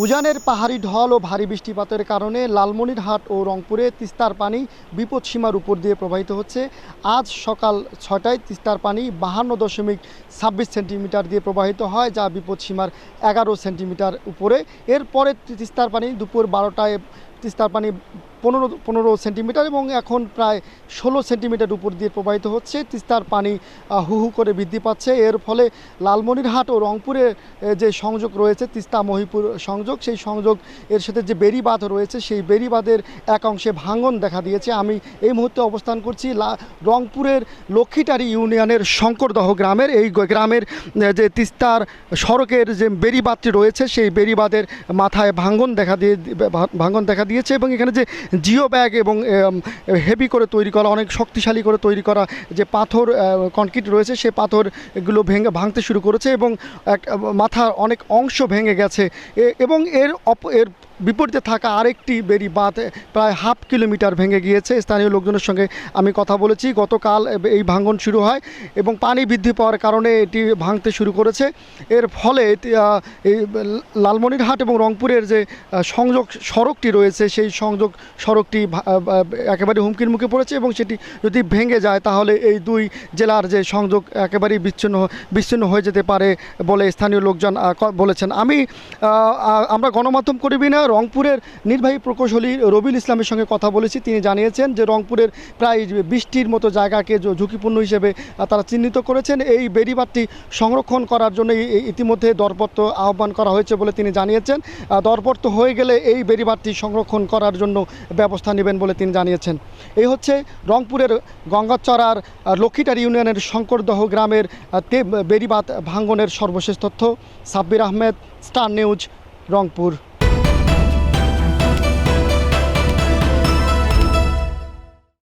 উজানের পাহাড়ি ঢল ও ভারী বৃষ্টিপাতের কারণে লালমনিরহাট ও রংপুরে তিস্তার পানি বিপদসীমার উপর দিয়ে প্রবাহিত হচ্ছে। আজ সকাল ৬টায় তিস্তার পানি ৫২.২৬ সেন্টিমিটার দিয়ে প্রবাহিত হয়, যা বিপদসীমার ১১ সেন্টিমিটার উপরে। এরপরে তিস্তার পানি দুপুর ১২টায় তিস্তার পানি ১৫ সেন্টিমিটার এবং এখন প্রায় ১৬ সেন্টিমিটার উপর দিয়ে প্রবাহিত হচ্ছে। তিস্তার পানি হু হু করে বৃদ্ধি পাচ্ছে। এর ফলে লালমনিরহাট ও রংপুরে যে সংযোগ রয়েছে, তিস্তা মহিপুর সংযোগ, সেই সংযোগ এর সাথে যে বেড়িবাঁধ রয়েছে, সেই বেড়িবাঁধের এক অংশে ভাঙন দেখা দিয়েছে। আমি এই মুহূর্তে অবস্থান করছি রংপুরের লক্ষ্মীটারি ইউনিয়নের শঙ্করদহ গ্রামের। এই গ্রামের যে তিস্তার সড়কের যে বেড়িবাঁধটি রয়েছে, সেই বেড়িবাঁধের মাথায় ভাঙন দেখা দিয়েছে এবং এখানে যে জিও ব্যাগ এবং হেভি করে তৈরি করা, অনেক শক্তিশালী করে তৈরি করা যে পাথর কনক্রিট রয়েছে, সেই পাথরগুলো ভাঙতে শুরু করেছে এবং মাথার অনেক অংশ ভেঙে গেছে। এবং এর বিপরীতে থাকা আরেকটি বেড়িবাঁধ প্রায় হাফ কিলোমিটার ভেঙে গিয়েছে। স্থানীয় লোকজনের সঙ্গে আমি কথা বলেছি। গতকাল এই ভাঙন শুরু হয় এবং পানি বৃদ্ধি পাওয়ার কারণে এটি ভাঙতে শুরু করেছে। এর ফলে এই লালমনিরহাট এবং রংপুরের যে সংযোগ সড়কটি রয়েছে, সেই সংযোগ সড়কটি একেবারে হুমকির মুখে পড়েছে এবং সেটি যদি ভেঙে যায় তাহলে এই দুই জেলার যে সংযোগ একেবারেই বিচ্ছিন্ন হয়ে যেতে পারে বলে স্থানীয় লোকজন বলেছেন। আমরা গণমাধ্যম কর্মী না, রংপুরের নির্বাহী প্রকৌশলী রবিউল ইসলামের সঙ্গে কথা বলেছি। তিনি জানিয়েছেন যে রংপুরের প্রায় ২০টির মতো জায়গাকে ঝুঁকিপূর্ণ হিসেবে তারা চিহ্নিত করেছেন। এই বেড়িবাঁধটি সংরক্ষণ করার জন্য ইতিমধ্যে দরপত্র আহ্বান করা হয়েছে বলে তিনি জানিয়েছেন। দরপত্র হয়ে গেলে এই বেড়িবাঁধটি সংরক্ষণ করার জন্য ব্যবস্থা নেবেন বলে তিনি জানিয়েছেন। এই হচ্ছে রংপুরের গঙ্গাচড়ার লক্ষ্মীটারি ইউনিয়নের শঙ্করদহ গ্রামের বেড়িবাঁধ ভাঙ্গনের সর্বশেষ তথ্য। Sabbir Ahmed, star news, Rangpur.